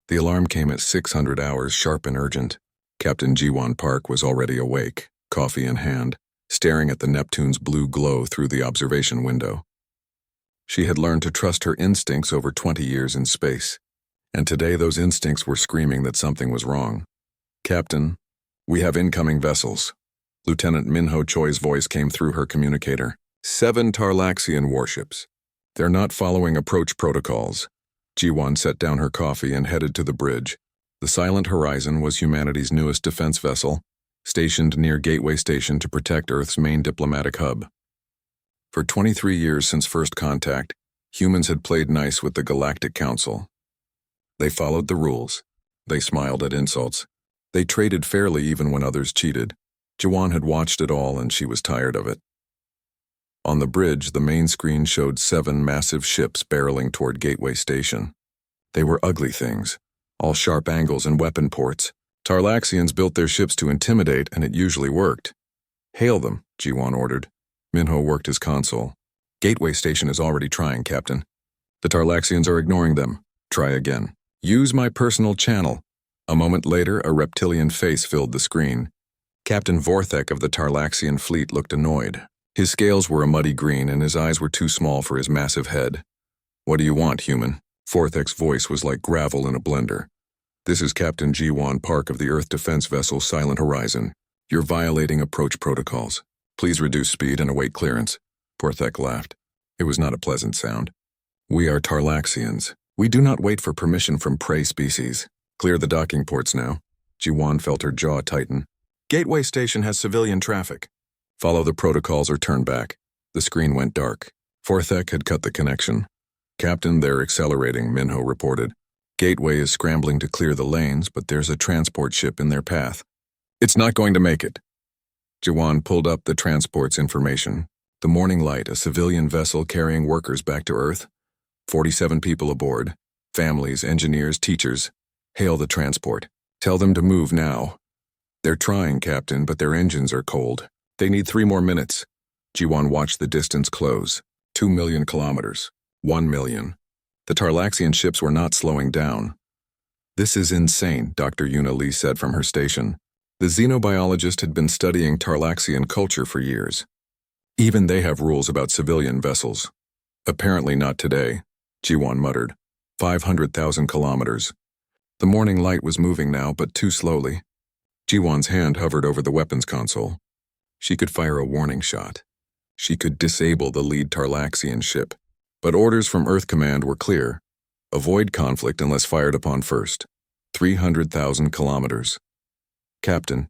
The alarm came at 600 hours, sharp and urgent. Captain Jiwan Park was already awake, coffee in hand, staring at the Neptune's blue glow through the observation window. She had learned to trust her instincts over 20 years in space, and today those instincts were screaming that something was wrong. "Captain, we have incoming vessels." Lieutenant Minho Choi's voice came through her communicator. 7 Tarlaxian warships. They're not following approach protocols. Jiwan set down her coffee and headed to the bridge. The Silent Horizon was humanity's newest defense vessel, stationed near Gateway Station to protect Earth's main diplomatic hub. For 23 years since first contact, humans had played nice with the Galactic Council. They followed the rules. They smiled at insults. They traded fairly even when others cheated. Jiwan had watched it all and she was tired of it. On the bridge, the main screen showed 7 massive ships barreling toward Gateway Station. They were ugly things, all sharp angles and weapon ports. Tarlaxians built their ships to intimidate, and it usually worked. "Hail them," Jiwan ordered. Minho worked his console. "Gateway Station is already trying, Captain. The Tarlaxians are ignoring them. Try again. Use my personal channel." A moment later, a reptilian face filled the screen. Captain Vorthek of the Tarlaxian fleet looked annoyed. His scales were a muddy green and his eyes were too small for his massive head. "What do you want, human?" Vorthek's voice was like gravel in a blender. "This is Captain Jiwan Park of the Earth defense vessel Silent Horizon. You're violating approach protocols. Please reduce speed and await clearance." Vorthek laughed. It was not a pleasant sound. "We are Tarlaxians. We do not wait for permission from prey species. Clear the docking ports now." Jiwan felt her jaw tighten. "Gateway Station has civilian traffic. Follow the protocols or turn back." The screen went dark. Vorthek had cut the connection. "Captain, they're accelerating," Minho reported. "Gateway is scrambling to clear the lanes, but there's a transport ship in their path. It's not going to make it." Jiwan pulled up the transport's information. The Morning Light, a civilian vessel carrying workers back to Earth. 47 people aboard. Families, engineers, teachers. Hail the transport. Tell them to move now. "They're trying, Captain, but their engines are cold. They need 3 more minutes." Jiwan watched the distance close. 2 million kilometers. 1 million. The Tarlaxian ships were not slowing down. "This is insane," Dr. Yuna Lee said from her station. The xenobiologist had been studying Tarlaxian culture for years. "Even they have rules about civilian vessels." "Apparently not today," Jiwan muttered. 500,000 kilometers. The Morning Light was moving now, but too slowly. Jiwan's hand hovered over the weapons console. She could fire a warning shot. She could disable the lead Tarlaxian ship. But orders from Earth Command were clear. Avoid conflict unless fired upon first. 300,000 kilometers. "Captain,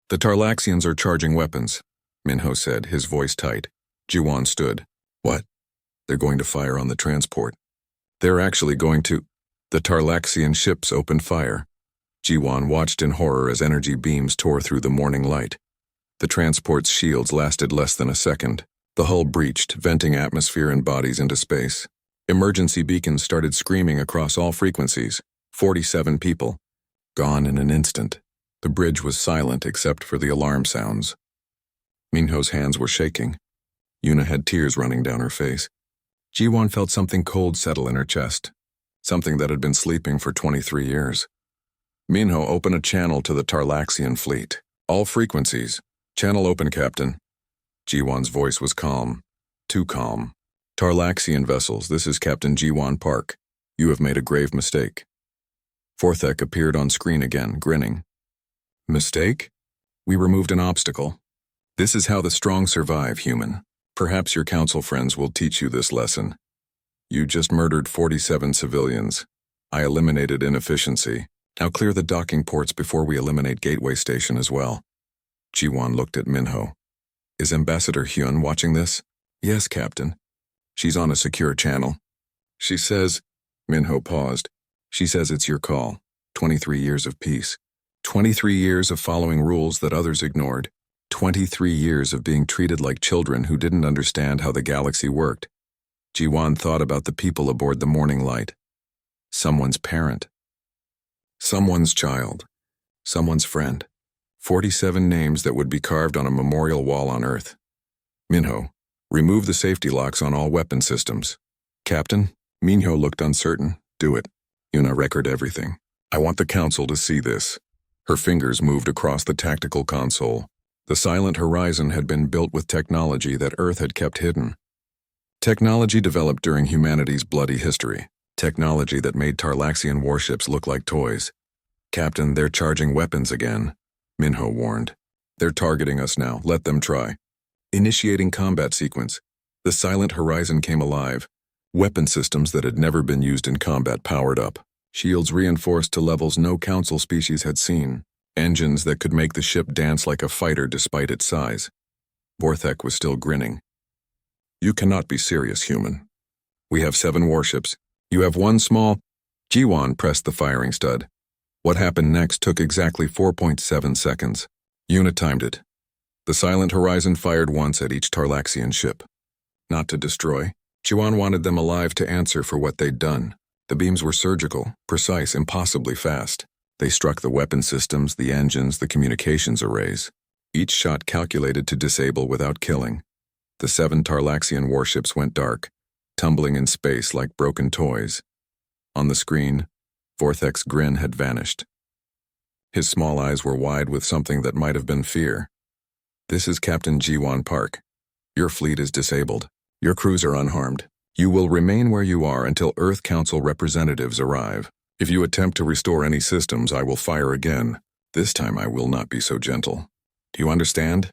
the Tarlaxians are charging weapons," Minho said, his voice tight. Jiwan stood. "What?" "They're going to fire on the transport." "They're actually going to—" The Tarlaxian ships opened fire. Jiwan watched in horror as energy beams tore through the Morning Light. The transport's shields lasted less than a second. The hull breached, venting atmosphere and bodies into space. Emergency beacons started screaming across all frequencies. 47 people. Gone in an instant. The bridge was silent except for the alarm sounds. Minho's hands were shaking. Yuna had tears running down her face. Jiwan felt something cold settle in her chest. Something that had been sleeping for 23 years. "Minho, open a channel to the Tarlaxian fleet. All frequencies. Channel open, Captain." Jiwan's voice was calm. Too calm. "Tarlaxian vessels, this is Captain Jiwan Park. You have made a grave mistake." Vorthek appeared on screen again, grinning. "Mistake? We removed an obstacle. This is how the strong survive, human. Perhaps your council friends will teach you this lesson. You just murdered 47 civilians. I eliminated inefficiency. Now clear the docking ports before we eliminate Gateway Station as well." Jiwan looked at Minho. "Is Ambassador Hyun watching this?" "Yes, Captain. She's on a secure channel." "She says—" Minho paused. "She says it's your call. 23 years of peace. 23 years of following rules that others ignored. 23 years of being treated like children who didn't understand how the galaxy worked." Jiwan thought about the people aboard the Morning Light. Someone's parent. Someone's child. Someone's friend. 47 names that would be carved on a memorial wall on Earth. "Minho, remove the safety locks on all weapon systems." "Captain?" Minho looked uncertain. "Do it. Yuna, record everything. I want the Council to see this. Her fingers moved across the tactical console. The silent horizon had been built with technology that Earth had kept hidden. Technology developed during humanity's bloody history. Technology that made Tarlaxian warships look like toys. Captain, they're charging weapons again, Minho warned. They're targeting us now, let them try. Initiating combat sequence. The silent horizon came alive. Weapon systems that had never been used in combat powered up. Shields reinforced to levels no Council species had seen. Engines that could make the ship dance like a fighter despite its size. Vorthek was still grinning. You cannot be serious, human. We have 7 warships. You have 1 small... Jiwan pressed the firing stud. What happened next took exactly 4.7 seconds. Yuna timed it. The silent horizon fired once at each Tarlaxian ship. Not to destroy. Jiwan wanted them alive to answer for what they'd done. The beams were surgical, precise, impossibly fast. They struck the weapon systems, the engines, the communications arrays. Each shot calculated to disable without killing. The 7 Tarlaxian warships went dark, tumbling in space like broken toys. On the screen, Vorthek's grin had vanished. His small eyes were wide with something that might have been fear. This is Captain Jiwan Park. Your fleet is disabled. Your crews are unharmed. You will remain where you are until Earth Council representatives arrive. If you attempt to restore any systems, I will fire again. This time I will not be so gentle. Do you understand?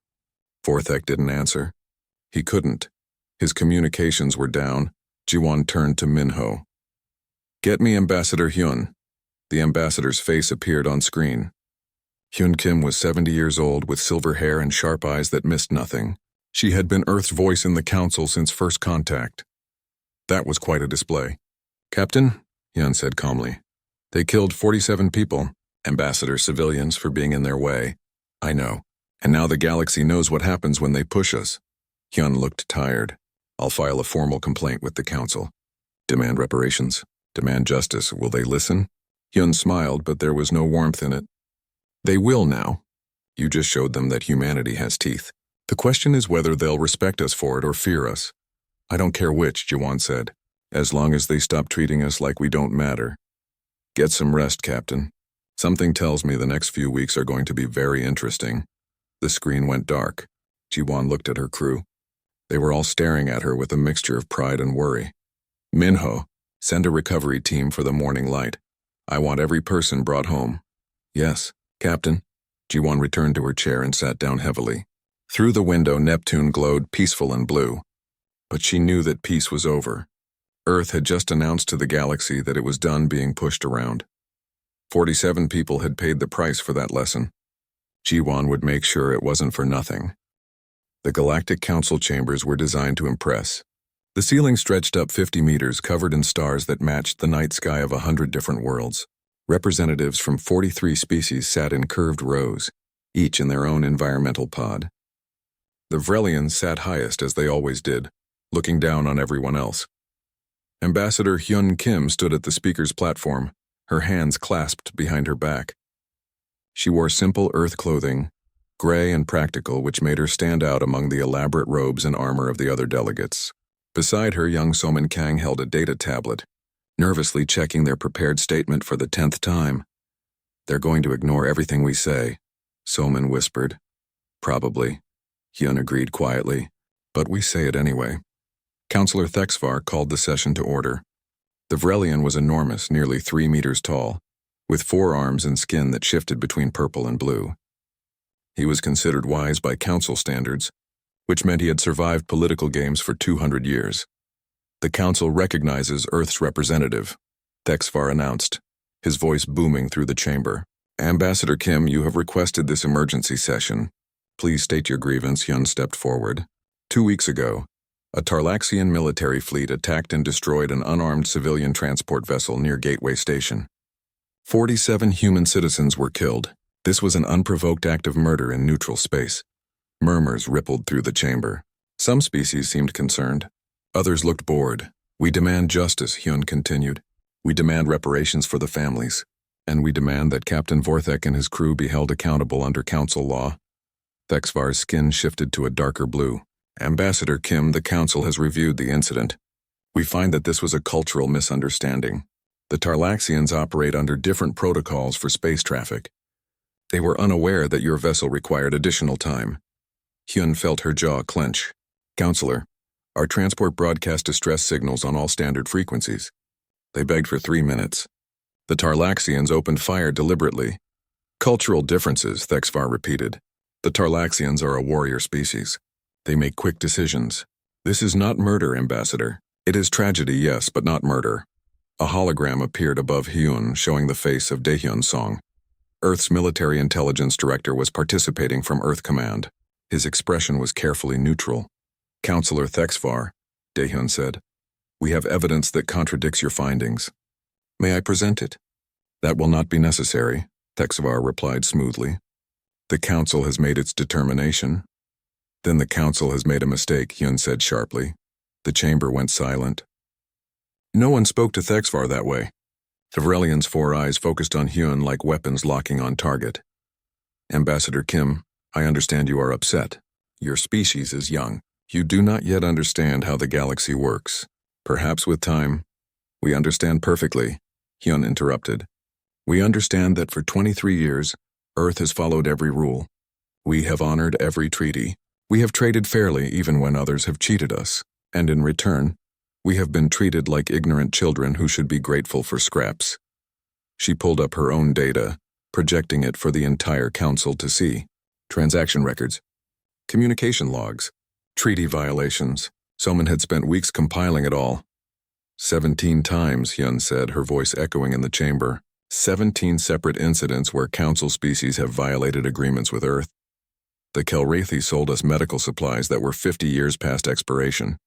Vorthek didn't answer. He couldn't. His communications were down. Jiwan turned to Minho. Get me Ambassador Hyun. The ambassador's face appeared on screen. Hyun Kim was 70 years old with silver hair and sharp eyes that missed nothing. She had been Earth's voice in the Council since first contact. That was quite a display. Captain, Hyun said calmly. They killed 47 people, ambassador civilians, for being in their way. I know. And now the galaxy knows what happens when they push us. Hyun looked tired. I'll file a formal complaint with the Council. Demand reparations. Demand justice. Will they listen? Hyun smiled, but there was no warmth in it. They will now. You just showed them that humanity has teeth. The question is whether they'll respect us for it or fear us. I don't care which, Jiwan said, as long as they stop treating us like we don't matter. Get some rest, Captain. Something tells me the next few weeks are going to be very interesting. The screen went dark. Jiwan looked at her crew. They were all staring at her with a mixture of pride and worry. Minho, send a recovery team for the morning light. I want every person brought home. Yes, Captain. Jiwan returned to her chair and sat down heavily. Through the window, Neptune glowed peaceful and blue. But she knew that peace was over. Earth had just announced to the galaxy that it was done being pushed around. 47 people had paid the price for that lesson. Jiwan would make sure it wasn't for nothing. The Galactic Council chambers were designed to impress. The ceiling stretched up 50 meters, covered in stars that matched the night sky of 100 different worlds. Representatives from 43 species sat in curved rows, each in their own environmental pod. The Vrelians sat highest, as they always did, looking down on everyone else. Ambassador Hyun Kim stood at the speaker's platform, her hands clasped behind her back. She wore simple Earth clothing, gray and practical, which made her stand out among the elaborate robes and armor of the other delegates. Beside her, young Soman Kang held a data tablet, nervously checking their prepared statement for the 10th time. They're going to ignore everything we say, Soman whispered. Probably, Hyun agreed quietly, but we say it anyway. Counselor Thexvar called the session to order. The Vrelian was enormous, nearly 3 meters tall, with 4 arms and skin that shifted between purple and blue. He was considered wise by council standards, which meant he had survived political games for 200 years. The council recognizes Earth's representative, Thexvar announced, his voice booming through the chamber. Ambassador Kim, you have requested this emergency session. Please state your grievance. Hyun stepped forward. 2 weeks ago, a Tarlaxian military fleet attacked and destroyed an unarmed civilian transport vessel near Gateway Station. 47 human citizens were killed. This was an unprovoked act of murder in neutral space. Murmurs rippled through the chamber. Some species seemed concerned. Others looked bored. We demand justice, Hyun continued. We demand reparations for the families. And we demand that Captain Vorthek and his crew be held accountable under council law. Thexvar's skin shifted to a darker blue. Ambassador Kim, the council has reviewed the incident. We find that this was a cultural misunderstanding. The Tarlaxians operate under different protocols for space traffic. They were unaware that your vessel required additional time. Hyun felt her jaw clench. Counselor, our transport broadcast distress signals on all standard frequencies. They begged for 3 minutes. The Tarlaxians opened fire deliberately. Cultural differences, Thexvar repeated. The Tarlaxians are a warrior species. They make quick decisions. This is not murder, Ambassador. It is tragedy, yes, but not murder. A hologram appeared above Hyun, showing the face of Daehyun Song. Earth's military intelligence director was participating from Earth Command. His expression was carefully neutral. Counselor Thexvar, Daehyun said, we have evidence that contradicts your findings. May I present it? That will not be necessary, Thexvar replied smoothly. The Council has made its determination. Then the Council has made a mistake, Hyun said sharply. The chamber went silent. No one spoke to Thexvar that way. Tavrelian's 4 eyes focused on Hyun like weapons locking on target. Ambassador Kim, I understand you are upset. Your species is young. You do not yet understand how the galaxy works. Perhaps with time. We understand perfectly, Hyun interrupted. We understand that for 23 years, Earth has followed every rule. We have honored every treaty. We have traded fairly even when others have cheated us. And in return, we have been treated like ignorant children who should be grateful for scraps. She pulled up her own data, projecting it for the entire council to see. Transaction records, communication logs, treaty violations. Someone had spent weeks compiling it all. 17 times, Hyun said, her voice echoing in the chamber. 17 separate incidents where council species have violated agreements with Earth. The Kelwrathi sold us medical supplies that were 50 years past expiration.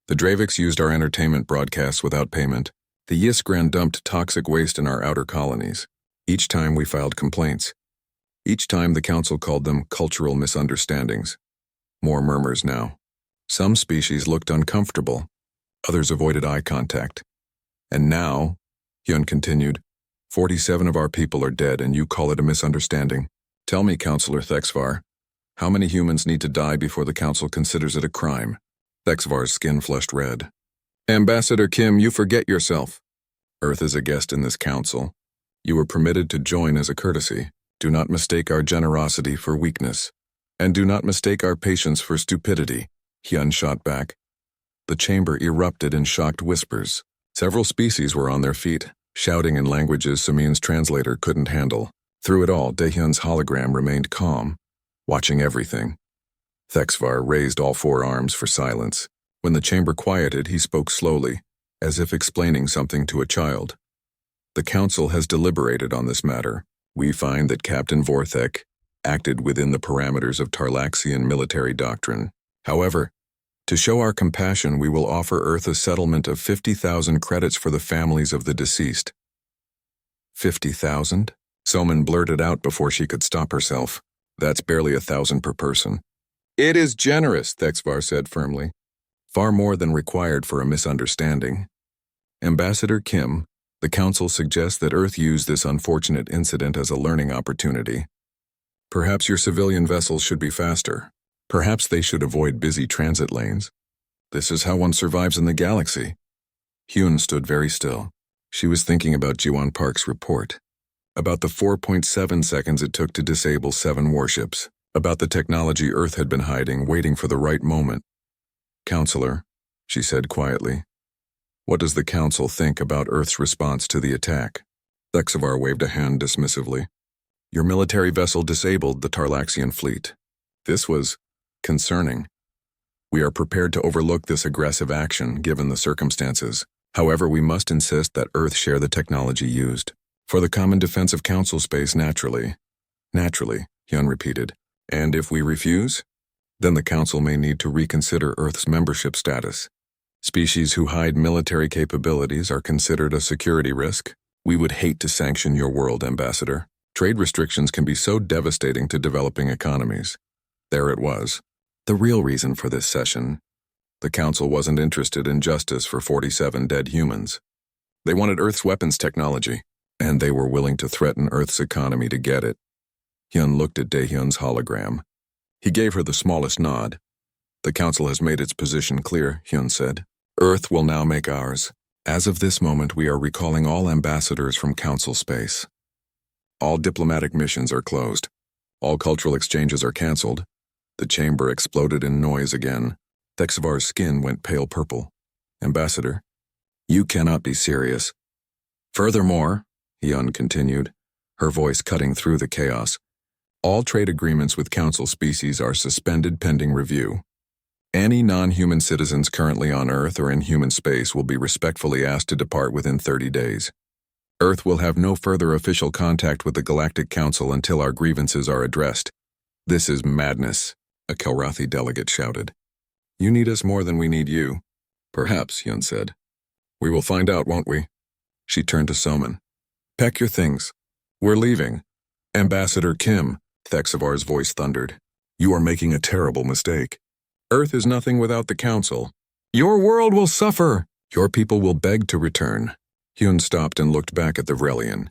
The Draviks used our entertainment broadcasts without payment. The Yiskran dumped toxic waste in our outer colonies. Each time we filed complaints. Each time the council called them cultural misunderstandings. More murmurs now. Some species looked uncomfortable. Others avoided eye contact. And now, Hyun continued, 47 of our people are dead and you call it a misunderstanding. Tell me, Counselor Thexvar, how many humans need to die before the council considers it a crime? Thexvar's skin flushed red. Ambassador Kim, you forget yourself. Earth is a guest in this council. You were permitted to join as a courtesy. Do not mistake our generosity for weakness. And do not mistake our patience for stupidity, Hyun shot back. The chamber erupted in shocked whispers. Several species were on their feet, shouting in languages Samin's translator couldn't handle. Through it all, Daehyun's hologram remained calm, watching everything. Thexvar raised all 4 arms for silence. When the chamber quieted, he spoke slowly, as if explaining something to a child. The council has deliberated on this matter. We find that Captain Vorthek acted within the parameters of Tarlaxian military doctrine. However, to show our compassion, we will offer Earth a settlement of 50,000 credits for the families of the deceased. 50,000? Soman blurted out before she could stop herself. That's barely 1,000 per person. It is generous, Thexvar said firmly. Far more than required for a misunderstanding. Ambassador Kim, the council suggests that Earth use this unfortunate incident as a learning opportunity. Perhaps your civilian vessels should be faster. Perhaps they should avoid busy transit lanes. This is how one survives in the galaxy. Hyun stood very still. She was thinking about Jiwon Park's report. About the 4.7 seconds it took to disable 7 warships. About the technology Earth had been hiding, waiting for the right moment. Counselor, she said quietly, what does the council think about Earth's response to the attack? Thexvar waved a hand dismissively. Your military vessel disabled the Tarlaxian fleet. This was concerning. We are prepared to overlook this aggressive action given the circumstances. However, we must insist that Earth share the technology used. For the common defense of council space, naturally. Naturally, Hyun repeated. And if we refuse? Then the council may need to reconsider Earth's membership status. Species who hide military capabilities are considered a security risk. We would hate to sanction your world, Ambassador. Trade restrictions can be so devastating to developing economies. There it was. The real reason for this session. The council wasn't interested in justice for 47 dead humans. They wanted Earth's weapons technology, and they were willing to threaten Earth's economy to get it. Hyun looked at Daehyun's hologram. He gave her the smallest nod. The council has made its position clear, Hyun said. Earth will now make ours. As of this moment, we are recalling all ambassadors from Council space. All diplomatic missions are closed. All cultural exchanges are cancelled. The chamber exploded in noise again. Thexvar's skin went pale purple. Ambassador, you cannot be serious. Furthermore, Hyun continued, her voice cutting through the chaos, all trade agreements with Council species are suspended pending review. Any non-human citizens currently on Earth or in human space will be respectfully asked to depart within 30 days. Earth will have no further official contact with the Galactic Council until our grievances are addressed. This is madness, a Kelrathi delegate shouted. You need us more than we need you. Perhaps, Hyun said. We will find out, won't we? She turned to Soman. Pack your things. We're leaving. Ambassador Kim, Thexvar's voice thundered. You are making a terrible mistake. Earth is nothing without the Council. Your world will suffer. Your people will beg to return. Hyun stopped and looked back at the Vrelian.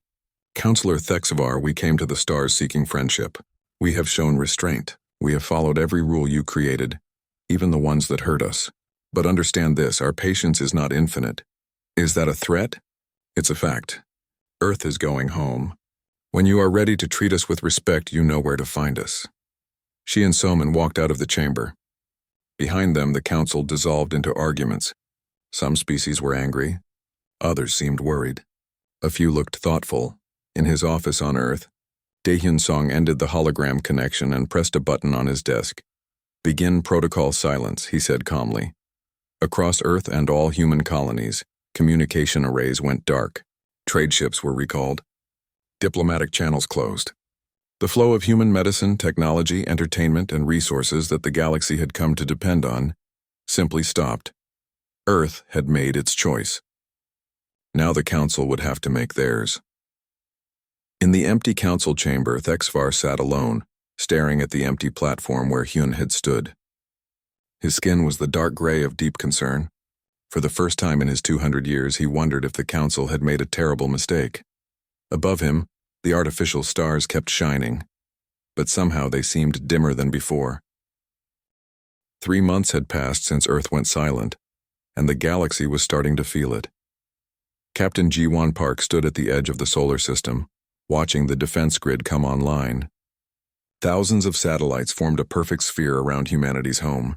Counselor Thexvar, we came to the stars seeking friendship. We have shown restraint. We have followed every rule you created, even the ones that hurt us. But understand this, our patience is not infinite. Is that a threat? It's a fact. Earth is going home. When you are ready to treat us with respect, you know where to find us. She and Soman walked out of the chamber. Behind them, the Council dissolved into arguments. Some species were angry. Others seemed worried. A few looked thoughtful. In his office on Earth, Daehyun Song ended the hologram connection and pressed a button on his desk. Begin protocol silence, he said calmly. Across Earth and all human colonies, communication arrays went dark. Trade ships were recalled. Diplomatic channels closed. The flow of human medicine, technology, entertainment, and resources that the galaxy had come to depend on simply stopped. Earth had made its choice. Now the Council would have to make theirs. In the empty Council chamber, Thexvar sat alone, staring at the empty platform where Hyun had stood. His skin was the dark gray of deep concern. For the first time in his 200 years, he wondered if the Council had made a terrible mistake. Above him, the artificial stars kept shining, but somehow they seemed dimmer than before. 3 months had passed since Earth went silent, and the galaxy was starting to feel it. Captain Ji-won Park stood at the edge of the solar system, watching the defense grid come online. Thousands of satellites formed a perfect sphere around humanity's home,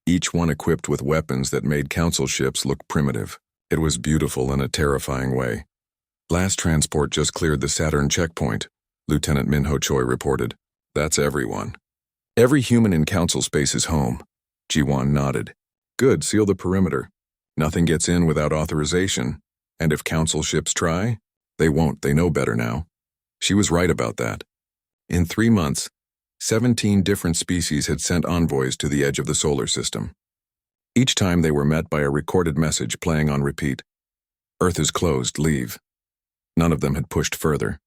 each one equipped with weapons that made Council ships look primitive. It was beautiful in a terrifying way. Last transport just cleared the Saturn checkpoint, Lieutenant Minho Choi reported. That's everyone. Every human in Council space is home. Ji-won nodded. Good, seal the perimeter. Nothing gets in without authorization. And if Council ships try, they won't, they know better now. She was right about that. In 3 months, 17 different species had sent envoys to the edge of the solar system. Each time they were met by a recorded message playing on repeat. Earth is closed, leave. None of them had pushed further.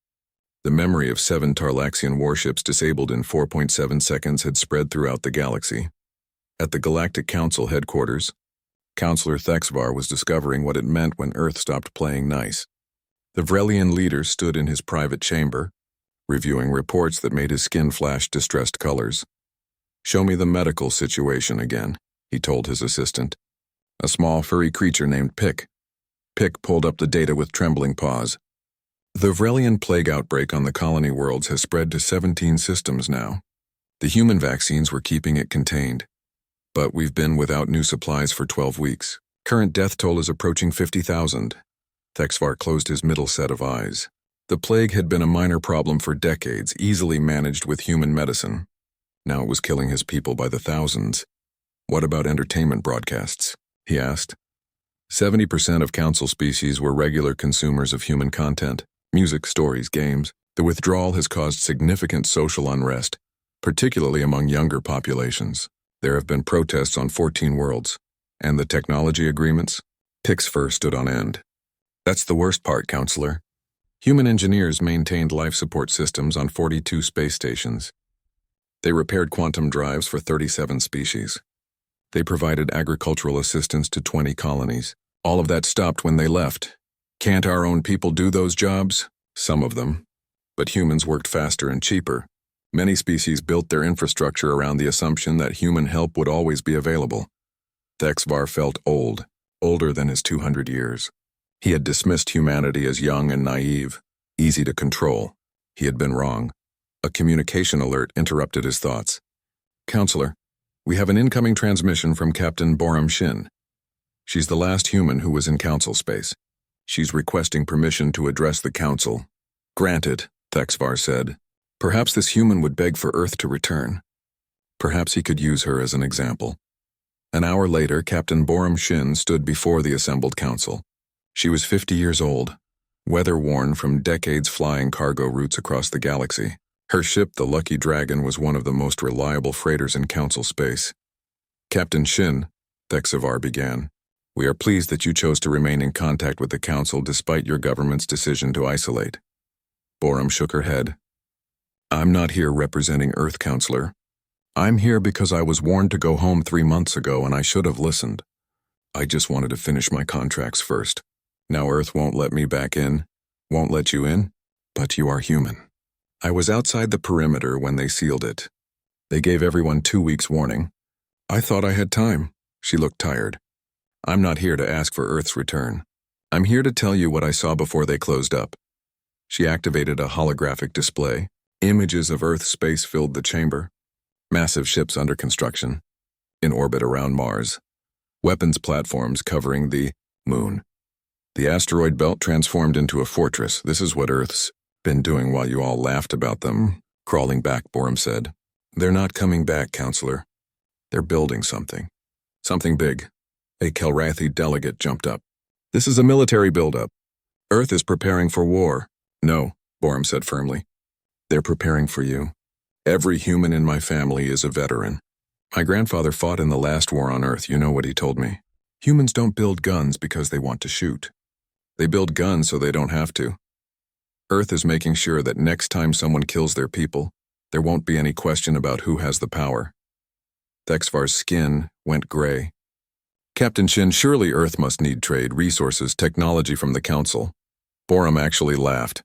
The memory of 7 Tarlaxian warships disabled in 4.7 seconds had spread throughout the galaxy. At the Galactic Council headquarters, Counselor Thexvar was discovering what it meant when Earth stopped playing nice. The Vrelian leader stood in his private chamber, reviewing reports that made his skin flash distressed colors. Show me the medical situation again, he told his assistant. A small furry creature named Pick. Pick pulled up the data with trembling paws. The Vrelian plague outbreak on the colony worlds has spread to 17 systems now. The human vaccines were keeping it contained. But we've been without new supplies for 12 weeks. Current death toll is approaching 50,000. Thexvar closed his middle set of eyes. The plague had been a minor problem for decades, easily managed with human medicine. Now it was killing his people by the thousands. What about entertainment broadcasts? He asked. 70% of Council species were regular consumers of human content, music, stories, games. The withdrawal has caused significant social unrest, particularly among younger populations. There have been protests on 14 worlds. And the technology agreements? Pick's fur stood on end. That's the worst part, Counselor. Human engineers maintained life support systems on 42 space stations. They repaired quantum drives for 37 species. They provided agricultural assistance to 20 colonies. All of that stopped when they left. Can't our own people do those jobs? Some of them. But humans worked faster and cheaper. Many species built their infrastructure around the assumption that human help would always be available. Thexvar felt old, older than his 200 years. He had dismissed humanity as young and naive, easy to control. He had been wrong. A communication alert interrupted his thoughts. "Counselor, we have an incoming transmission from Captain Boram Shin. She's the last human who was in council space. She's requesting permission to address the council." "Granted," Thexvar said. Perhaps this human would beg for Earth to return. Perhaps he could use her as an example. An hour later, Captain Boram Shin stood before the assembled council. She was 50 years old, weather-worn from decades flying cargo routes across the galaxy. Her ship, the Lucky Dragon, was one of the most reliable freighters in council space. "Captain Shin," Thexvar began, "we are pleased that you chose to remain in contact with the council despite your government's decision to isolate." Boram shook her head. "I'm not here representing Earth, Counselor. I'm here because I was warned to go home 3 months ago and I should have listened. I just wanted to finish my contracts first. Now Earth won't let me back in, won't let you in, but you are human. I was outside the perimeter when they sealed it. They gave everyone 2 weeks warning. I thought I had time." She looked tired. "I'm not here to ask for Earth's return. I'm here to tell you what I saw before they closed up." She activated a holographic display. Images of Earth space filled the chamber. Massive ships under construction, in orbit around Mars. Weapons platforms covering the moon. The asteroid belt transformed into a fortress. "This is what Earth's been doing while you all laughed about them." Crawling back, Boram said. "They're not coming back, Counselor. They're building something. Something big." A Kelrathi delegate jumped up. "This is a military buildup. Earth is preparing for war." "No," Boram said firmly. "They're preparing for you. Every human in my family is a veteran. My grandfather fought in the last war on Earth. You know what he told me. Humans don't build guns because they want to shoot. They build guns so they don't have to. Earth is making sure that next time someone kills their people, there won't be any question about who has the power." Thexvar's skin went gray. "Captain Shin, surely Earth must need trade, resources, technology from the Council." Boram actually laughed.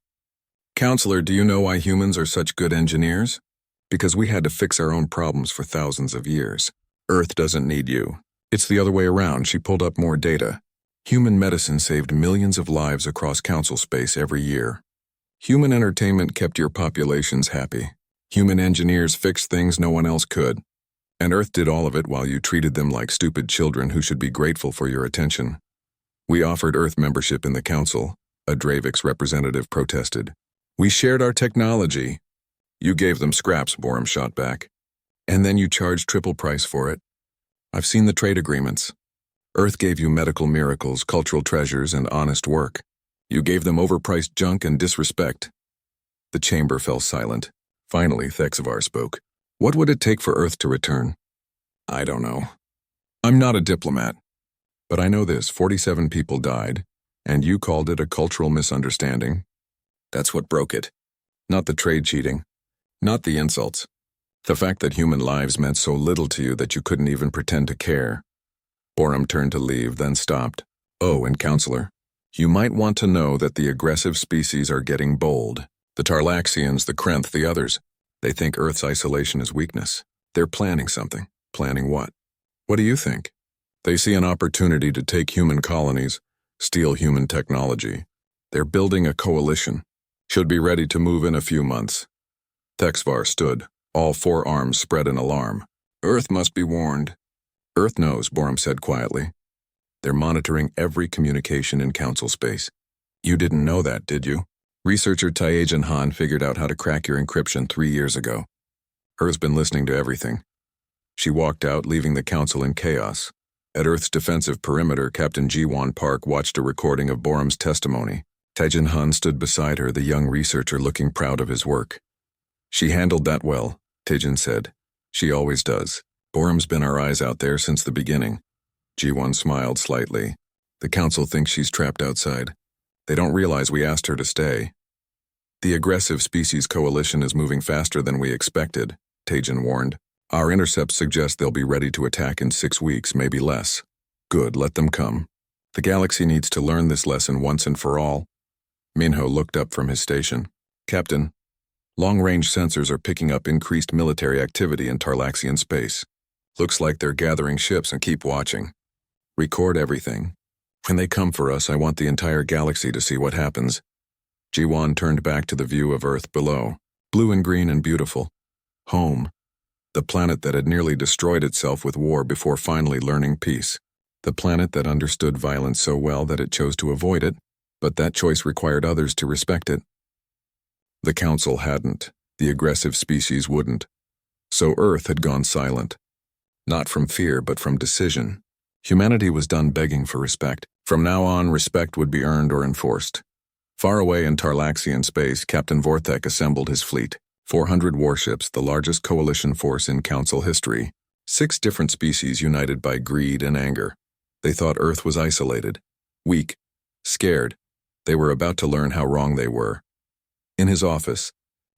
"Counselor, do you know why humans are such good engineers? Because we had to fix our own problems for thousands of years. Earth doesn't need you. It's the other way around." She pulled up more data. Human medicine saved millions of lives across council space every year. Human entertainment kept your populations happy. Human engineers fixed things no one else could. And Earth did all of it while you treated them like stupid children who should be grateful for your attention. "We offered Earth membership in the council," a Dravix representative protested. "We shared our technology." "You gave them scraps," Boram shot back. "And then you charged triple price for it. I've seen the trade agreements. Earth gave you medical miracles, cultural treasures, and honest work. You gave them overpriced junk and disrespect." The chamber fell silent. Finally, Thexvar spoke. "What would it take for Earth to return?" "I don't know. I'm not a diplomat. But I know this: 47 people died, and you called it a cultural misunderstanding. That's what broke it. Not the trade cheating. Not the insults. The fact that human lives meant so little to you that you couldn't even pretend to care." Boram turned to leave, then stopped. "Oh, and Counselor, you might want to know that the aggressive species are getting bold. The Tarlaxians, the Krenth, the others. They think Earth's isolation is weakness. They're planning something. Planning what? What do you think? They see an opportunity to take human colonies, steal human technology. They're building a coalition. Should be ready to move in a few months." Thexvar stood, all 4 arms spread in alarm. "Earth must be warned." "Earth knows," Boram said quietly. "They're monitoring every communication in council space. You didn't know that, did you? Researcher Taejan Han figured out how to crack your encryption 3 years ago. Earth's been listening to everything." She walked out, leaving the council in chaos. At Earth's defensive perimeter, Captain Ji-Won Park watched a recording of Boram's testimony. Taejan Han stood beside her, the young researcher looking proud of his work. "She handled that well," Taejan said. "She always does. Boram's been our eyes out there since the beginning." Ji-Won smiled slightly. "The council thinks she's trapped outside. They don't realize we asked her to stay." "The aggressive species coalition is moving faster than we expected," Taejan warned. "Our intercepts suggest they'll be ready to attack in 6 weeks, maybe less." "Good, let them come. The galaxy needs to learn this lesson once and for all." Minho looked up from his station. "Captain, long-range sensors are picking up increased military activity in Tarlaxian space. Looks like they're gathering ships, and keep watching. Record everything. When they come for us, I want the entire galaxy to see what happens. Jiwan turned back to the view of Earth below, blue and green and beautiful. Home. The planet that had nearly destroyed itself with war before finally learning peace. The planet that understood violence so well that it chose to avoid it, but that choice required others to respect it. The Council hadn't. The aggressive species wouldn't. So Earth had gone silent. Not from fear, but from decision. Humanity was done begging for respect. From now on, respect would be earned or enforced. Far away in Tarlaxian space, Captain Vorthek assembled his fleet. 400 warships, the largest coalition force in Council history. 6 different species united by greed and anger. They thought Earth was isolated, weak, scared. They were about to learn how wrong they were. In his office,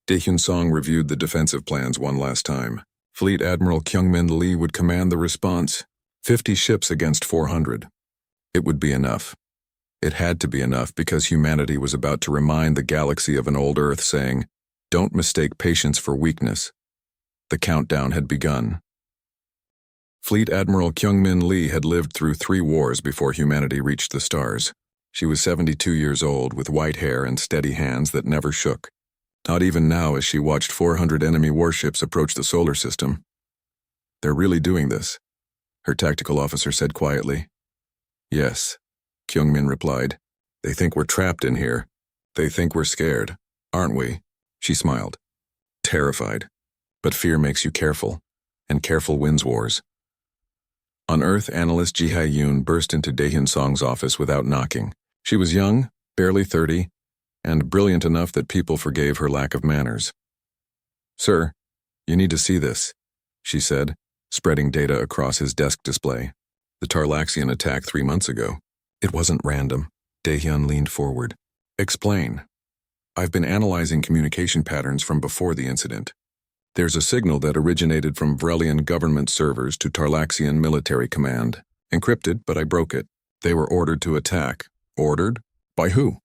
Daehyun Song reviewed the defensive plans one last time. Fleet Admiral Kyungmin Lee would command the response. 50 ships against 400. It would be enough. It had to be enough because humanity was about to remind the galaxy of an old Earth saying, "Don't mistake patience for weakness." The countdown had begun. Fleet Admiral Kyungmin Lee had lived through 3 wars before humanity reached the stars. She was 72 years old with white hair and steady hands that never shook. Not even now as she watched 400 enemy warships approach the solar system. "They're really doing this," her tactical officer said quietly. "Yes," Kyungmin replied. "They think we're trapped in here. They think we're scared, aren't we?" She smiled. "Terrified. But fear makes you careful, and careful wins wars." On Earth, analyst Ji Hae-yoon burst into Daehyun Song's office without knocking. She was young, barely 30, and brilliant enough that people forgave her lack of manners. "Sir, you need to see this," she said, spreading data across his desk display. "The Tarlaxian attack 3 months ago. It wasn't random." Daehyun leaned forward. "Explain." "I've been analyzing communication patterns from before the incident. There's a signal that originated from Vrelian government servers to Tarlaxian military command. Encrypted, but I broke it. They were ordered to attack. Ordered? By who?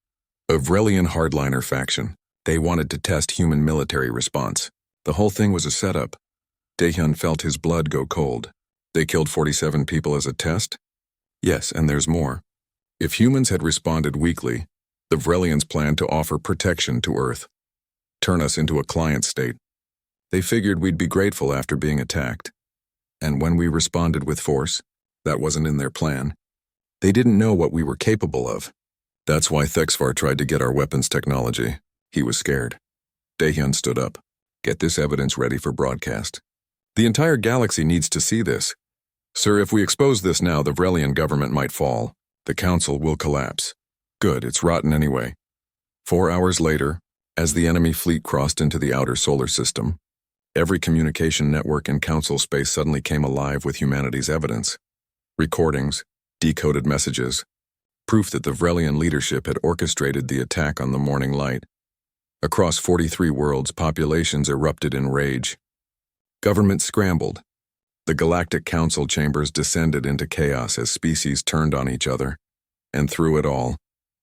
A Vrelian hardliner faction. They wanted to test human military response. The whole thing was a setup." Daehyun felt his blood go cold. "They killed 47 people as a test?" "Yes, and there's more. If humans had responded weakly, the Vrelians planned to offer protection to Earth. Turn us into a client state. They figured we'd be grateful after being attacked. And when we responded with force, that wasn't in their plan. They didn't know what we were capable of. That's why Thexvar tried to get our weapons technology. He was scared." Daehyun stood up. "Get this evidence ready for broadcast. The entire galaxy needs to see this. Sir, if we expose this now, the Vrelian government might fall. The Council will collapse. Good, it's rotten anyway." 4 hours later, as the enemy fleet crossed into the outer solar system, every communication network in Council space suddenly came alive with humanity's evidence. Recordings, decoded messages, proof that the Vrelian leadership had orchestrated the attack on the morning light. Across 43 worlds, populations erupted in rage. Governments scrambled. The Galactic Council chambers descended into chaos as species turned on each other. And through it all,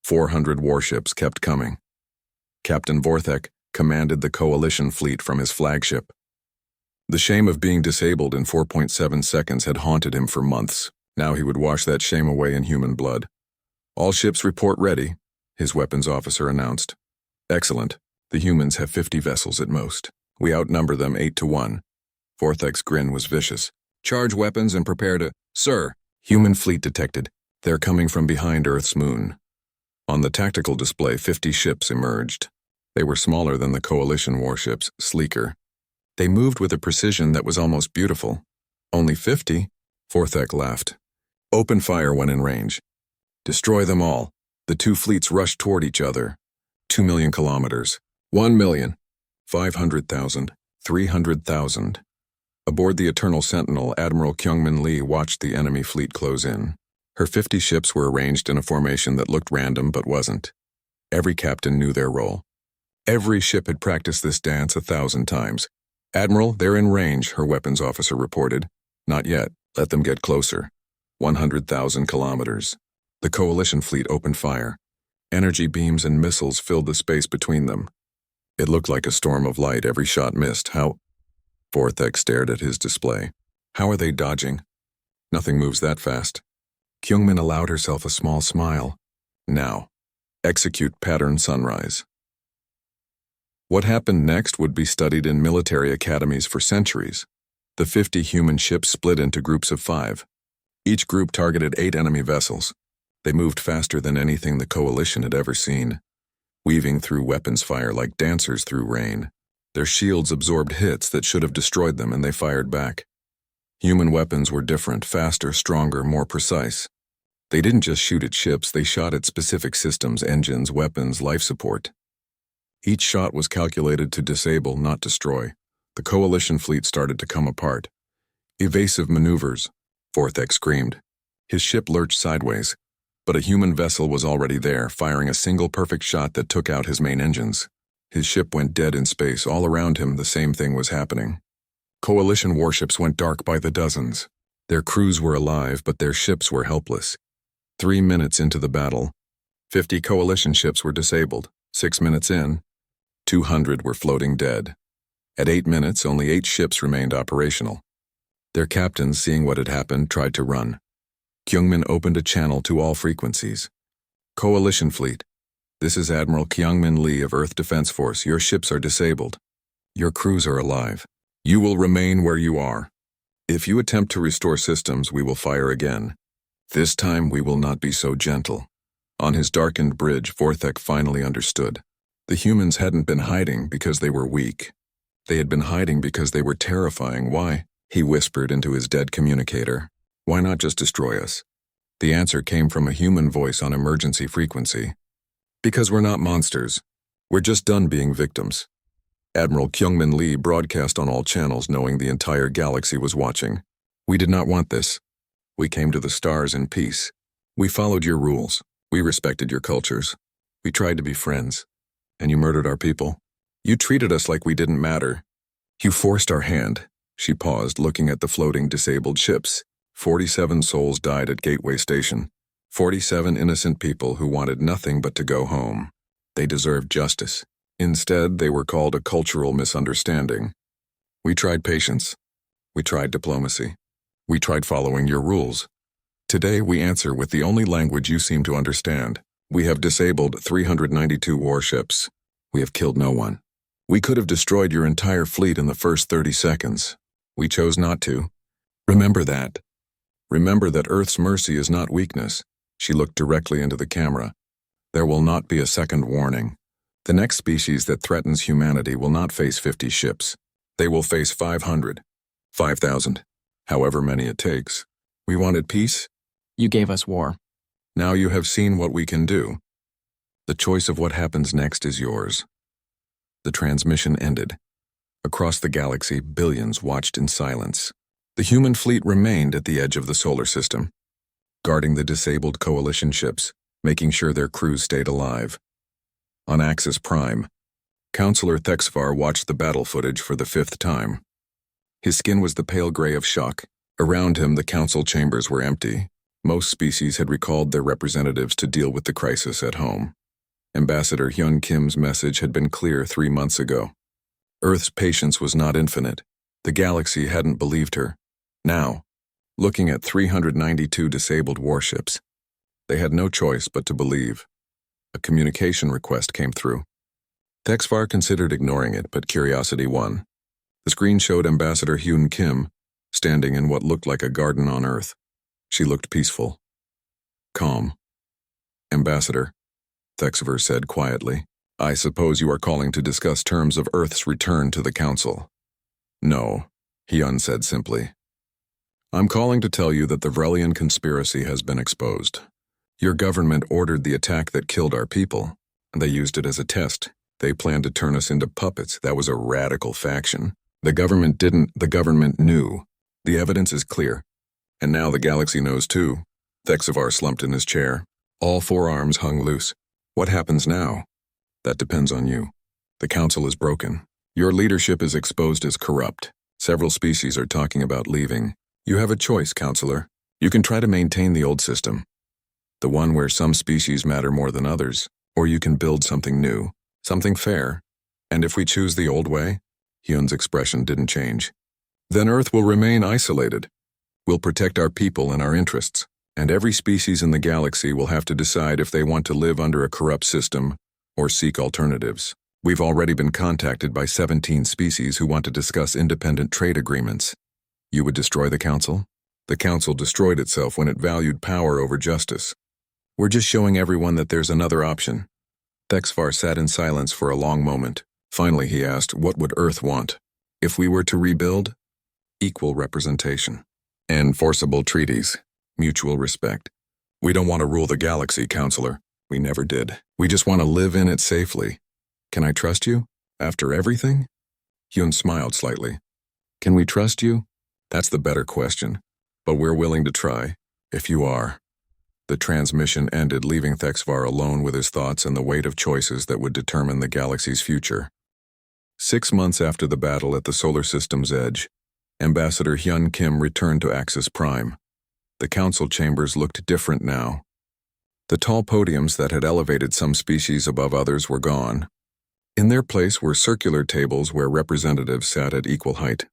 400 warships kept coming. Captain Vorthek commanded the coalition fleet from his flagship. The shame of being disabled in 4.7 seconds had haunted him for months. Now he would wash that shame away in human blood. "All ships report ready," his weapons officer announced. "Excellent. The humans have 50 vessels at most. We outnumber them 8 to 1. Vorthek's grin was vicious. "Charge weapons and prepare to—" "Sir!" Human fleet detected. They're coming from behind Earth's moon. On the tactical display, 50 ships emerged. They were smaller than the coalition warships, sleeker. They moved with a precision that was almost beautiful. "Only 50? Vorthek laughed. "Open fire when in range. Destroy them all." The 2 fleets rushed toward each other. 2 million kilometers. 1 million. 500,000. 300,000. Aboard the Eternal Sentinel, Admiral Kyungmin Lee watched the enemy fleet close in. Her 50 ships were arranged in a formation that looked random but wasn't. Every captain knew their role. Every ship had practiced this dance 1,000 times. "Admiral, they're in range," her weapons officer reported. "Not yet. Let them get closer." 100,000 kilometers. The coalition fleet opened fire. Energy beams and missiles filled the space between them. It looked like a storm of light. Every shot missed. "How?" Vorthek stared at his display. "How are they dodging? Nothing moves that fast." Kyungmin allowed herself a small smile. Now, execute pattern sunrise. What happened next would be studied in military academies for centuries. The 50 human ships split into groups of 5. Each group targeted 8 enemy vessels. They moved faster than anything the coalition had ever seen, weaving through weapons fire like dancers through rain. Their shields absorbed hits that should have destroyed them, and they fired back. Human weapons were different, faster, stronger, more precise. They didn't just shoot at ships, they shot at specific systems, engines, weapons, life support. Each shot was calculated to disable, not destroy. The coalition fleet started to come apart. Evasive maneuvers, Vorthek screamed. His ship lurched sideways, but a human vessel was already there, firing a single perfect shot that took out his main engines. His ship went dead in space. All around him, the same thing was happening. Coalition warships went dark by the dozens. Their crews were alive, but their ships were helpless. 3 minutes into the battle, 50 coalition ships were disabled. 6 minutes in, 200 were floating dead. At 8 minutes, only 8 ships remained operational. Their captains, seeing what had happened, tried to run. Kyungmin opened a channel to all frequencies. Coalition fleet, this is Admiral Kyungmin Lee of Earth Defense Force. Your ships are disabled. Your crews are alive. You will remain where you are. If you attempt to restore systems, we will fire again. This time we will not be so gentle. On his darkened bridge, Vorthek finally understood. The humans hadn't been hiding because they were weak. They had been hiding because they were terrifying. Why? He whispered into his dead communicator. Why not just destroy us? The answer came from a human voice on emergency frequency. Because we're not monsters. We're just done being victims. Admiral Kyungmin Lee broadcast on all channels, knowing the entire galaxy was watching. We did not want this. We came to the stars in peace. We followed your rules. We respected your cultures. We tried to be friends. And you murdered our people. You treated us like we didn't matter. You forced our hand. She paused, looking at the floating disabled ships. 47 souls died at Gateway Station. 47 innocent people who wanted nothing but to go home. They deserved justice. Instead, they were called a cultural misunderstanding. We tried patience. We tried diplomacy. We tried following your rules. Today, we answer with the only language you seem to understand. We have disabled 392 warships. We have killed no one. We could have destroyed your entire fleet in the first 30 seconds. We chose not to. Remember that. Remember that Earth's mercy is not weakness. She looked directly into the camera. There will not be a second warning. The next species that threatens humanity will not face 50 ships. They will face 500, 5,000, however many it takes. We wanted peace. You gave us war. Now you have seen what we can do. The choice of what happens next is yours. The transmission ended. Across the galaxy, billions watched in silence. The human fleet remained at the edge of the solar system, guarding the disabled coalition ships, making sure their crews stayed alive. On Axis Prime, Counselor Thexvar watched the battle footage for the 5th time. His skin was the pale gray of shock. Around him, the council chambers were empty. Most species had recalled their representatives to deal with the crisis at home. Ambassador Hyun Kim's message had been clear 3 months ago. Earth's patience was not infinite. The galaxy hadn't believed her. Now, looking at 392 disabled warships, they had no choice but to believe. A communication request came through. Thexvar considered ignoring it, but curiosity won. The screen showed Ambassador Hyun Kim standing in what looked like a garden on Earth. She looked peaceful, calm. Ambassador, Thexvar said quietly, I suppose you are calling to discuss terms of Earth's return to the Council. No, Hyun said simply. I'm calling to tell you that the Vrelian conspiracy has been exposed. Your government ordered the attack that killed our people, and they used it as a test. They planned to turn us into puppets. That was a radical faction. The government didn't. The government knew. The evidence is clear. And now the galaxy knows too. Thexvar slumped in his chair. All 4 arms hung loose. What happens now? That depends on you. The council is broken. Your leadership is exposed as corrupt. Several species are talking about leaving. You have a choice, Counselor. You can try to maintain the old system, the one where some species matter more than others, or you can build something new, something fair. And if we choose the old way, Hyun's expression didn't change, then Earth will remain isolated. We'll protect our people and our interests, and every species in the galaxy will have to decide if they want to live under a corrupt system or seek alternatives. We've already been contacted by 17 species who want to discuss independent trade agreements. You would destroy the Council? The Council destroyed itself when it valued power over justice. We're just showing everyone that there's another option. Thexvar sat in silence for a long moment. Finally, he asked, what would Earth want? If we were to rebuild? Equal representation. Enforceable treaties. Mutual respect. We don't want to rule the galaxy, Counselor. We never did. We just want to live in it safely. Can I trust you? After everything? Hyun smiled slightly. Can we trust you? That's the better question. But we're willing to try, if you are. The transmission ended, leaving Thexvar alone with his thoughts and the weight of choices that would determine the galaxy's future. 6 months after the battle at the solar system's edge, Ambassador Hyun Kim returned to Axis Prime. The council chambers looked different now. The tall podiums that had elevated some species above others were gone. In their place were circular tables where representatives sat at equal height.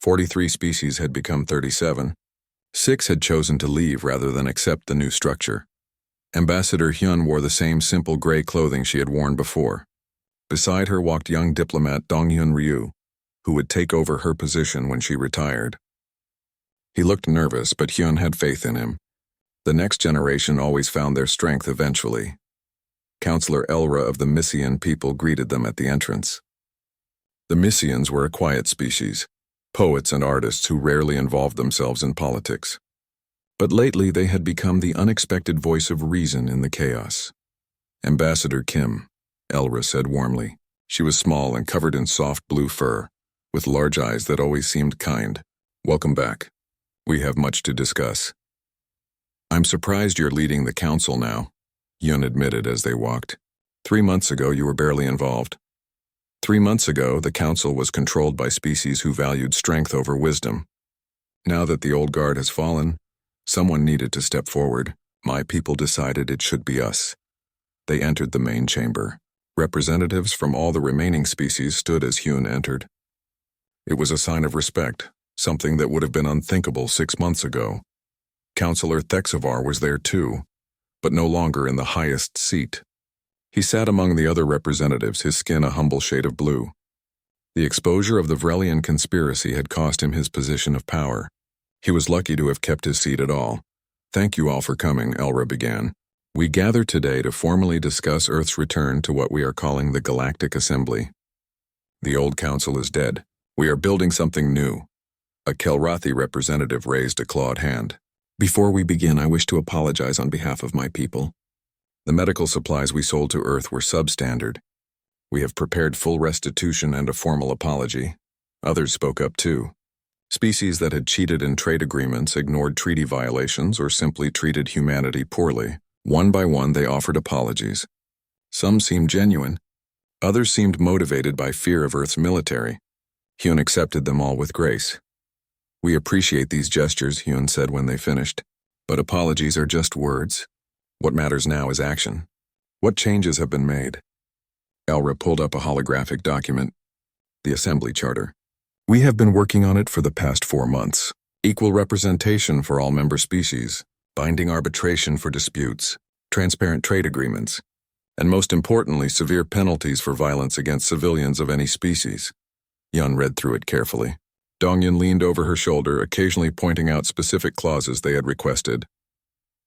43 species had become 37. 6 had chosen to leave rather than accept the new structure. Ambassador Hyun wore the same simple gray clothing she had worn before. Beside her walked young diplomat Donghyun Ryu, who would take over her position when she retired. He looked nervous, but Hyun had faith in him. The next generation always found their strength eventually. Counselor Elra of the Mysian people greeted them at the entrance. The Mysians were a quiet species, poets and artists who rarely involved themselves in politics. But lately they had become the unexpected voice of reason in the chaos. Ambassador Kim, Elra said warmly. She was small and covered in soft blue fur, with large eyes that always seemed kind. Welcome back. We have much to discuss. I'm surprised you're leading the council now, Hyun admitted as they walked. 3 months ago you were barely involved. 3 months ago the council was controlled by species who valued strength over wisdom. Now that the old guard has fallen, someone needed to step forward. My people decided it should be us. They entered the main chamber. Representatives from all the remaining species stood as Hyun entered. It was a sign of respect, something that would have been unthinkable 6 months ago. Counselor Thexvar was there too, but no longer in the highest seat. He sat among the other representatives, his skin a humble shade of blue. The exposure of the Vrelian conspiracy had cost him his position of power. He was lucky to have kept his seat at all. Thank you all for coming, Elra began. We gather today to formally discuss Earth's return to what we are calling the Galactic Assembly. The old council is dead. We are building something new. A Kelrathi representative raised a clawed hand. Before we begin, I wish to apologize on behalf of my people. The medical supplies we sold to Earth were substandard. We have prepared full restitution and a formal apology. Others spoke up too. Species that had cheated in trade agreements, ignored treaty violations, or simply treated humanity poorly. One by one, they offered apologies. Some seemed genuine. Others seemed motivated by fear of Earth's military. Hyun accepted them all with grace. We appreciate these gestures, Hyun said when they finished. But apologies are just words. What matters now is action. What changes have been made? Elra pulled up a holographic document. The Assembly Charter. We have been working on it for the past 4 months. Equal representation for all member species. Binding arbitration for disputes, transparent trade agreements, and most importantly, severe penalties for violence against civilians of any species. Hyun read through it carefully. Donghyun leaned over her shoulder, occasionally pointing out specific clauses they had requested.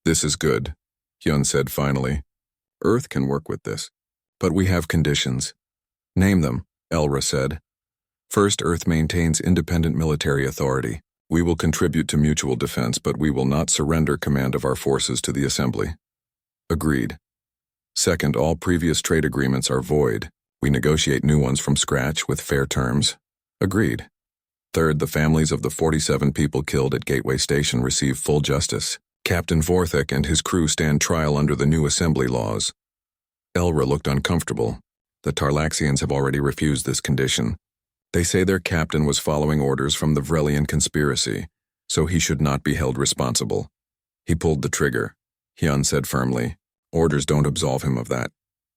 This is good, Hyun said finally. Earth can work with this. But we have conditions. Name them, Elra said. First, Earth maintains independent military authority. We will contribute to mutual defense, but we will not surrender command of our forces to the Assembly. Agreed. Second, all previous trade agreements are void. We negotiate new ones from scratch with fair terms. Agreed. Third, the families of the 47 people killed at Gateway Station receive full justice. Captain Vorthek and his crew stand trial under the new Assembly laws. Elra looked uncomfortable. The Tarlaxians have already refused this condition. They say their captain was following orders from the Vrelian conspiracy, so he should not be held responsible. He pulled the trigger, Hyun said firmly. Orders don't absolve him of that.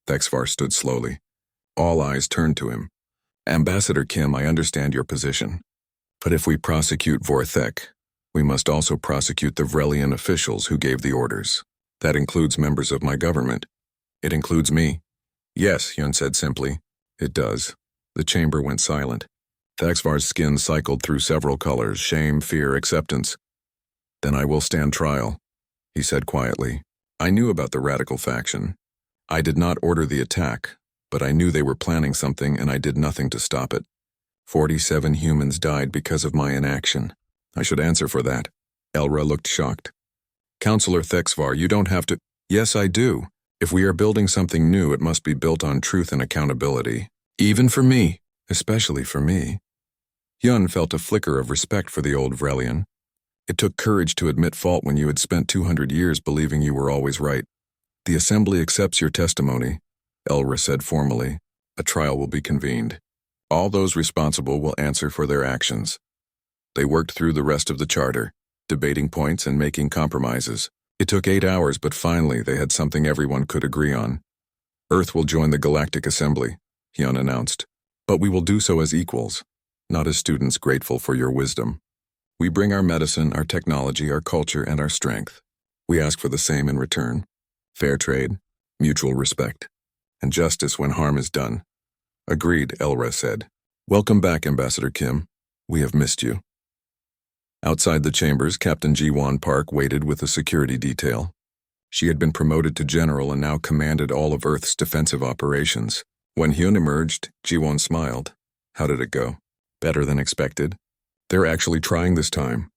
Thexvar stood slowly. All eyes turned to him. Ambassador Kim, I understand your position. But if we prosecute Vorthek, We must also prosecute the Vrelian officials who gave the orders. That includes members of my government. It includes me. Yes, Hyun said simply. It does. The chamber went silent. Thaxvar's skin cycled through several colors: shame, fear, acceptance. Then I will stand trial, he said quietly. I knew about the radical faction. I did not order the attack, but I knew they were planning something and I did nothing to stop it. 47 humans died because of my inaction. I should answer for that. Elra looked shocked. Counselor Thexvar, you don't have to— Yes, I do. If we are building something new, it must be built on truth and accountability. Even for me. Especially for me. Hyun felt a flicker of respect for the old Vrelian. It took courage to admit fault when you had spent 200 years believing you were always right. The Assembly accepts your testimony, Elra said formally. A trial will be convened. All those responsible will answer for their actions. They worked through the rest of the charter, debating points and making compromises. It took 8 hours, but finally they had something everyone could agree on. Earth will join the Galactic Assembly, Hyun announced. But we will do so as equals, not as students grateful for your wisdom. We bring our medicine, our technology, our culture, and our strength. We ask for the same in return. Fair trade, mutual respect, and justice when harm is done. Agreed, Elra said. Welcome back, Ambassador Kim. We have missed you. Outside the chambers, Captain Ji-won Park waited with a security detail. She had been promoted to general and now commanded all of Earth's defensive operations. When Hyun emerged, Ji-won smiled. How did it go? Better than expected. They're actually trying this time.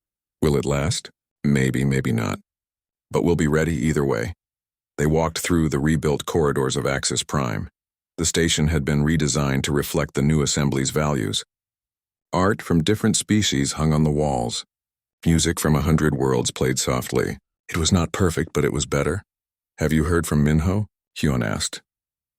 Will it last? Maybe, maybe not. But we'll be ready either way. They walked through the rebuilt corridors of Axis Prime. The station had been redesigned to reflect the new assembly's values. Art from different species hung on the walls. Music from 100 worlds played softly. It was not perfect, but it was better. Have you heard from Minho? Hyun asked.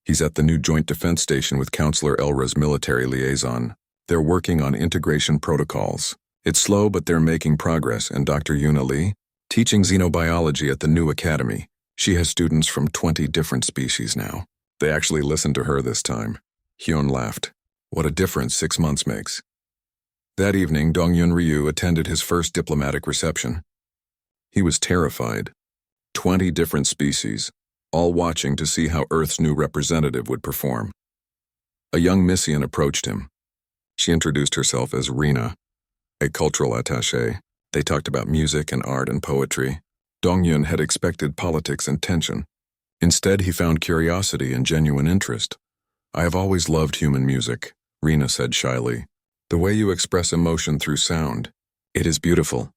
He's at the new Joint Defense Station with Counselor Elra's military liaison. They're working on integration protocols. It's slow, but they're making progress, and Dr. Yuna Lee, teaching xenobiology at the new academy. She has students from 20 different species now. They actually listened to her this time. Hyun laughed. What a difference 6 months makes. That evening, Dongyun Ryu attended his first diplomatic reception. He was terrified. 20 different species, all watching to see how Earth's new representative would perform. A young Missian approached him. She introduced herself as Rena, a cultural attaché. They talked about music and art and poetry. Dongyun had expected politics and tension. Instead, he found curiosity and genuine interest. I have always loved human music, Rena said shyly. The way you express emotion through sound. It is beautiful.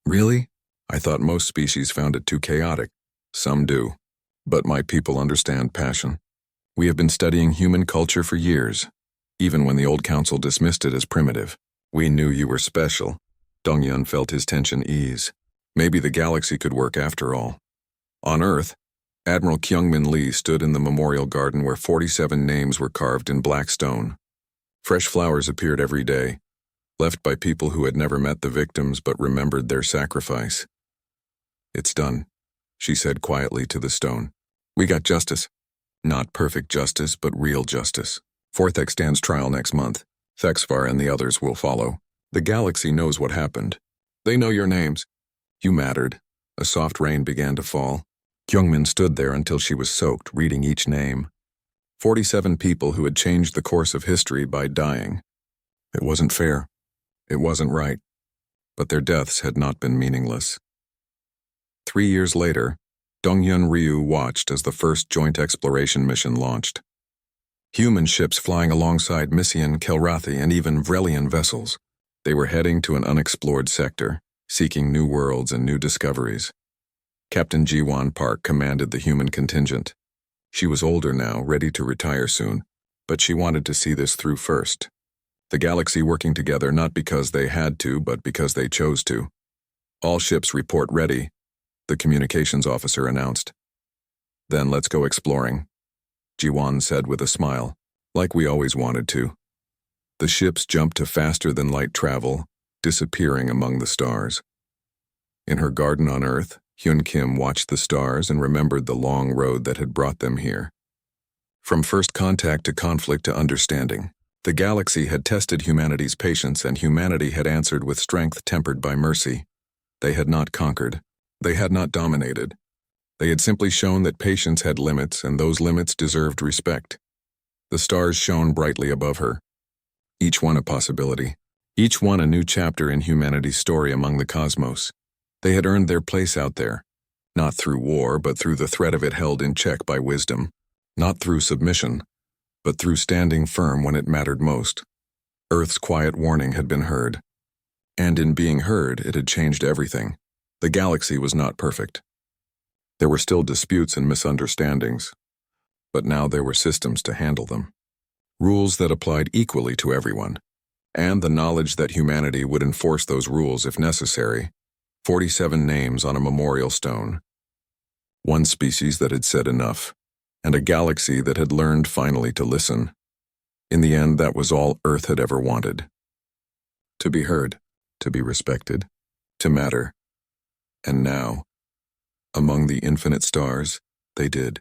Really? I thought most species found it too chaotic. Some do. But my people understand passion. We have been studying human culture for years, even when the old council dismissed it as primitive. We knew you were special. Dongyun felt his tension ease. Maybe the galaxy could work after all. On Earth, Admiral Kyungmin Lee stood in the memorial garden where 47 names were carved in black stone. Fresh flowers appeared every day, left by people who had never met the victims but remembered their sacrifice. It's done, she said quietly to the stone. We got justice. Not perfect justice, but real justice. Forthek stands trial next month. Thexvar and the others will follow. The galaxy knows what happened. They know your names. You mattered. A soft rain began to fall. Kyungmin stood there until she was soaked, reading each name. 47 people who had changed the course of history by dying. It wasn't fair. It wasn't right. But their deaths had not been meaningless. 3 years later, Dongyun Ryu watched as the first joint exploration mission launched. Human ships flying alongside Missian, Kelrathi, and even Vrelian vessels. They were heading to an unexplored sector, seeking new worlds and new discoveries. Captain Ji-won Park commanded the human contingent. She was older now, ready to retire soon, but she wanted to see this through first. The galaxy working together not because they had to, but because they chose to. All ships report ready, the communications officer announced. Then let's go exploring, Ji-won said with a smile, like we always wanted to. The ships jumped to faster-than-light travel, disappearing among the stars. In her garden on Earth, Hyun Kim watched the stars and remembered the long road that had brought them here. From first contact to conflict to understanding, the galaxy had tested humanity's patience and humanity had answered with strength tempered by mercy. They had not conquered. They had not dominated. They had simply shown that patience had limits, and those limits deserved respect. The stars shone brightly above her, each one a possibility, each one a new chapter in humanity's story among the cosmos. They had earned their place out there, not through war, but through the threat of it held in check by wisdom, not through submission, but through standing firm when it mattered most. Earth's quiet warning had been heard, and in being heard, it had changed everything. The galaxy was not perfect. There were still disputes and misunderstandings, but now there were systems to handle them. Rules that applied equally to everyone, and the knowledge that humanity would enforce those rules if necessary. 47 names on a memorial stone. One species that had said enough, and a galaxy that had learned finally to listen. In the end, that was all Earth had ever wanted. To be heard, to be respected, to matter. And now, among the infinite stars, they did.